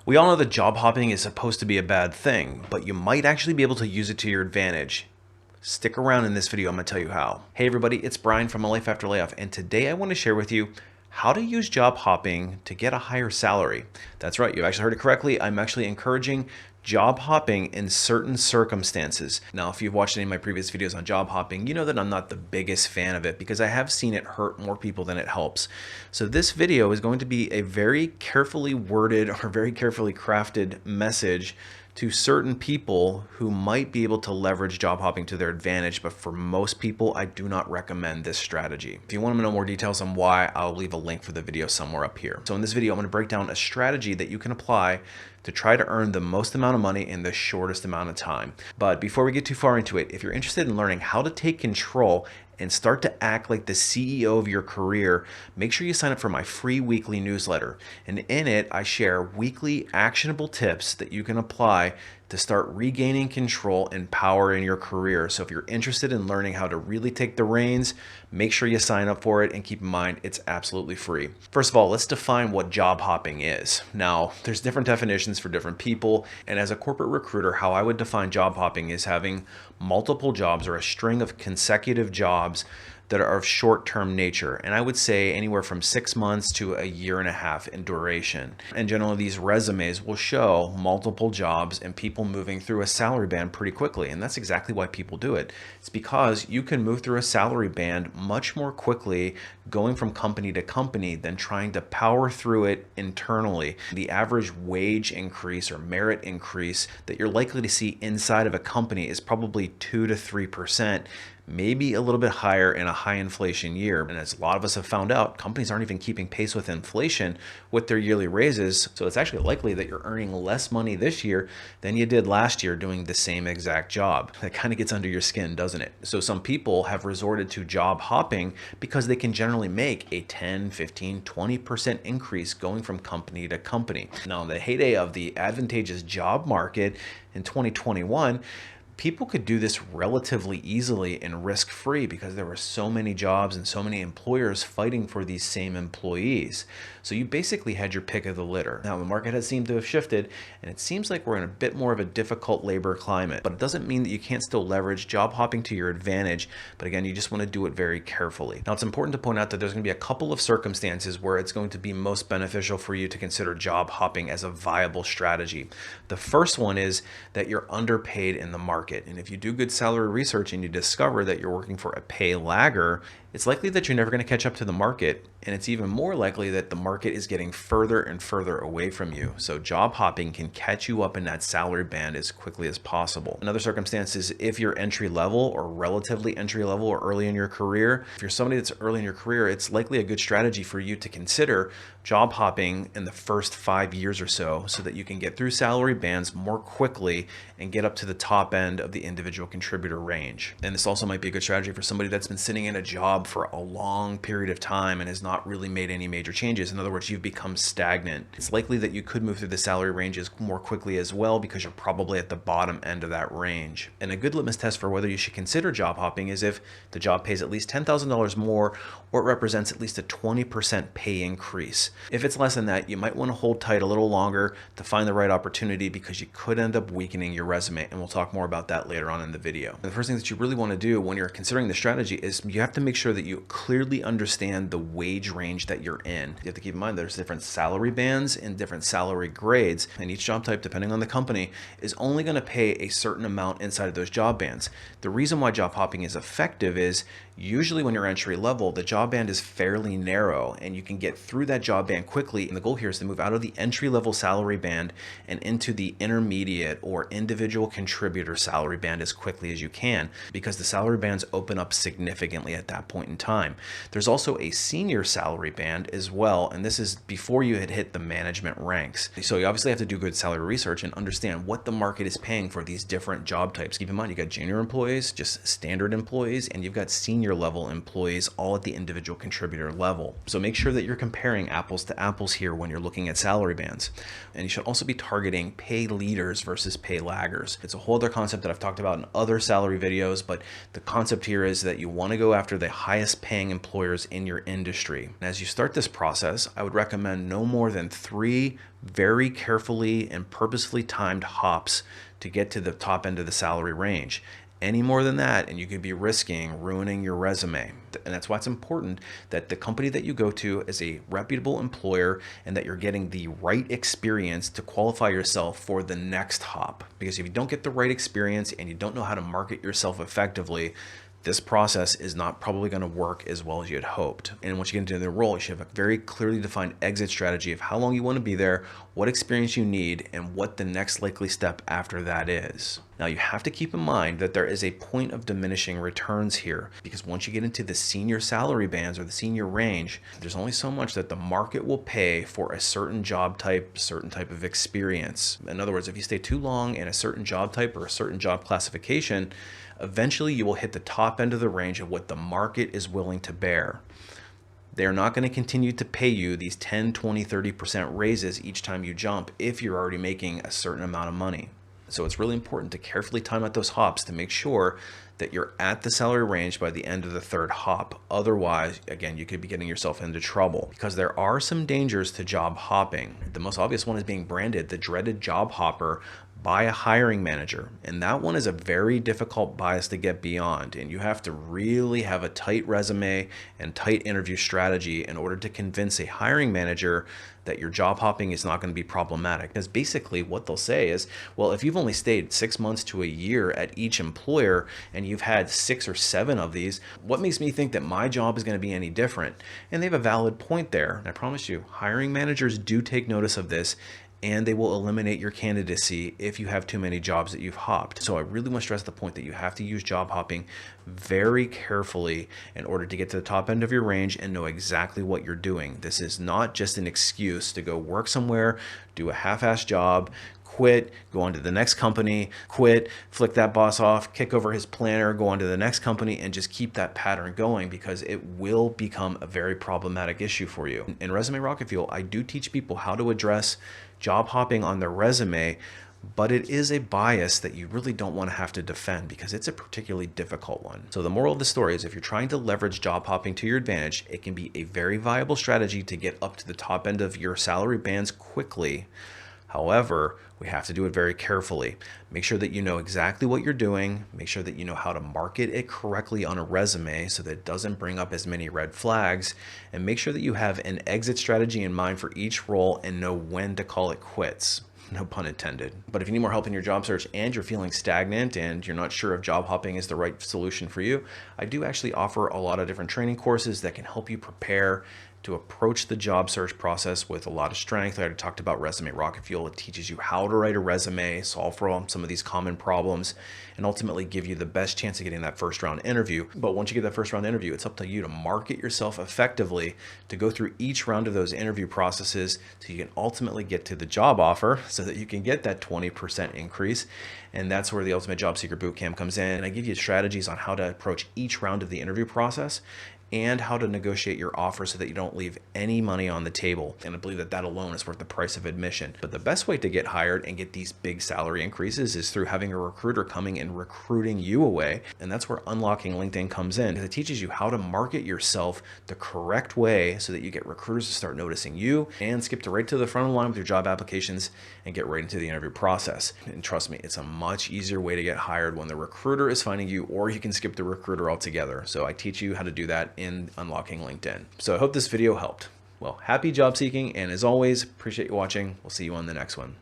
We all know that job hopping is supposed to be a bad thing, but you might actually be able to use it to your advantage. Stick around in this video, I'm going to tell you how. Hey everybody, it's Brian from A Life After Layoff, and today I want to share with you how to use job hopping to get a higher salary. That's right, you actually heard it correctly. I'm actually encouraging job hopping in certain circumstances. Now, if you've watched any of my previous videos on job hopping, you know that I'm not the biggest fan of it because I have seen it hurt more people than it helps. So this video is going to be a very carefully worded or very carefully crafted message to certain people who might be able to leverage job hopping to their advantage, but for most people, I do not recommend this strategy. If you want to know more details on why, I'll leave a link for the video somewhere up here. So in this video, I'm going to break down a strategy that you can apply to try to earn the most amount of money in the shortest amount of time. But before we get too far into it, if you're interested in learning how to take control and start to act like the CEO of your career, make sure you sign up for my free weekly newsletter. And in it, I share weekly actionable tips that you can apply to start regaining control and power in your career. So if you're interested in learning how to really take the reins, make sure you sign up for it, and keep in mind, it's absolutely free. First of all, let's define what job hopping is. Now, there's different definitions for different people. And as a corporate recruiter, how I would define job hopping is having multiple jobs or a string of consecutive jobs that are of short-term nature. And I would say anywhere from 6 months to a year and a half in duration. And generally these resumes will show multiple jobs and people moving through a salary band pretty quickly. And that's exactly why people do it. It's because you can move through a salary band much more quickly going from company to company than trying to power through it internally. The average wage increase or merit increase that you're likely to see inside of a company is probably 2 to 3%. Maybe a little bit higher in a high inflation year. And as a lot of us have found out, companies aren't even keeping pace with inflation with their yearly raises. So it's actually likely that you're earning less money this year than you did last year doing the same exact job. That kind of gets under your skin, doesn't it? So some people have resorted to job hopping because they can generally make a 10, 15, 20% increase going from company to company. Now, in the heyday of the advantageous job market in 2021, people could do this relatively easily and risk-free because there were so many jobs and so many employers fighting for these same employees. So you basically had your pick of the litter. Now the market has seemed to have shifted, and it seems like we're in a bit more of a difficult labor climate, but it doesn't mean that you can't still leverage job hopping to your advantage. But again, you just want to do it very carefully. Now it's important to point out that there's going to be a couple of circumstances where it's going to be most beneficial for you to consider job hopping as a viable strategy. The first one is that you're underpaid in the market. And if you do good salary research and you discover that you're working for a pay lagger, it's likely that you're never going to catch up to the market. And it's even more likely that the market is getting further and further away from you. So job hopping can catch you up in that salary band as quickly as possible. Another circumstance is if you're entry level or relatively entry level or early in your career. If you're somebody that's early in your career, it's likely a good strategy for you to consider job hopping in the first 5 years or so that you can get through salary bands more quickly and get up to the top end of the individual contributor range. And this also might be a good strategy for somebody that's been sitting in a job for a long period of time and has not really made any major changes. In other words, you've become stagnant. It's likely that you could move through the salary ranges more quickly as well because you're probably at the bottom end of that range. And a good litmus test for whether you should consider job hopping is if the job pays at least $10,000 more or it represents at least a 20% pay increase. If it's less than that, you might want to hold tight a little longer to find the right opportunity because you could end up weakening your resume, and we'll talk more about that later on in the video. The first thing that you really want to do when you're considering the strategy is you have to make sure that you clearly understand the wage range that you're in. You have to keep in mind there's different salary bands and different salary grades, and each job type, depending on the company, is only going to pay a certain amount inside of those job bands. The reason why job hopping is effective is usually when you're entry level, the job band is fairly narrow and you can get through that job band quickly. And the goal here is to move out of the entry level salary band and into the intermediate or individual contributor salary band as quickly as you can, because the salary bands open up significantly at that point in time. There's also a senior salary band as well, and this is before you had hit the management ranks. So you obviously have to do good salary research and understand what the market is paying for these different job types. Keep in mind, you got junior employees, just standard employees, and you've got senior level employees all at the individual contributor level. So make sure that you're comparing apples to apples here when you're looking at salary bands. And you should also be targeting pay leaders versus pay laggers. It's a whole other concept concept that I've talked about in other salary videos, but the concept here is that you want to go after the highest paying employers in your industry. And as you start this process, I would recommend no more than 3 very carefully and purposefully timed hops to get to the top end of the salary range. Any more than that, and you could be risking ruining your resume. And that's why it's important that the company that you go to is a reputable employer and that you're getting the right experience to qualify yourself for the next hop. Because if you don't get the right experience and you don't know how to market yourself effectively, this process is not probably going to work as well as you had hoped. And once you get into the role, you should have a very clearly defined exit strategy of how long you want to be there, what experience you need, and what the next likely step after that is. Now, you have to keep in mind that there is a point of diminishing returns here, because once you get into the senior salary bands or the senior range, there's only so much that the market will pay for a certain job type, certain type of experience. In other words, if you stay too long in a certain job type or a certain job classification, eventually you will hit the top end of the range of what the market is willing to bear. They're not going to continue to pay you these 10, 20, 30% raises each time you jump if you're already making a certain amount of money. So it's really important to carefully time out those hops to make sure that you're at the salary range by the end of the 3rd hop. Otherwise, again, you could be getting yourself into trouble, because there are some dangers to job hopping. The most obvious one is being branded the dreaded job hopper by a hiring manager. And that one is a very difficult bias to get beyond. And you have to really have a tight resume and tight interview strategy in order to convince a hiring manager that your job hopping is not going to be problematic. Because basically what they'll say is, well, if you've only stayed 6 months to a year at each employer and you've had 6 or 7 of these, what makes me think that my job is going to be any different? And they have a valid point there. And I promise you, hiring managers do take notice of this, and they will eliminate your candidacy if you have too many jobs that you've hopped. So I really want to stress the point that you have to use job hopping very carefully in order to get to the top end of your range and know exactly what you're doing. This is not just an excuse to go work somewhere, do a half-assed job, quit, go on to the next company, quit, flick that boss off, kick over his planner, go on to the next company, and just keep that pattern going, because it will become a very problematic issue for you. In Resume Rocketfuel, I do teach people how to address job hopping on their resume, but it is a bias that you really don't want to have to defend, because it's a particularly difficult one. So the moral of the story is, if you're trying to leverage job hopping to your advantage, it can be a very viable strategy to get up to the top end of your salary bands quickly. However, we have to do it very carefully. Make sure that you know exactly what you're doing. Make sure that you know how to market it correctly on a resume so that it doesn't bring up as many red flags. And make sure that you have an exit strategy in mind for each role and know when to call it quits. No pun intended. But if you need more help in your job search and you're feeling stagnant and you're not sure if job hopping is the right solution for you, I do actually offer a lot of different training courses that can help you prepare to approach the job search process with a lot of strength. I already talked about Resume Rocketfuel. It teaches you how to write a resume, solve for some of these common problems, and ultimately give you the best chance of getting that 1st round interview. But once you get that 1st round interview, it's up to you to market yourself effectively, to go through each round of those interview processes so you can ultimately get to the job offer so that you can get that 20% increase. And that's where the Ultimate Job Seeker Bootcamp comes in. And I give you strategies on how to approach each round of the interview process and how to negotiate your offer so that you don't leave any money on the table. And I believe that that alone is worth the price of admission. But the best way to get hired and get these big salary increases is through having a recruiter coming and recruiting you away. And that's where Unlocking LinkedIn comes in, because it teaches you how to market yourself the correct way so that you get recruiters to start noticing you and skip right to the front of the line with your job applications and get right into the interview process. And trust me, it's a much easier way to get hired when the recruiter is finding you, or you can skip the recruiter altogether. So I teach you how to do that in Unlocking LinkedIn. So I hope this video helped. Well, happy job seeking, and as always, appreciate you watching. We'll see you on the next one.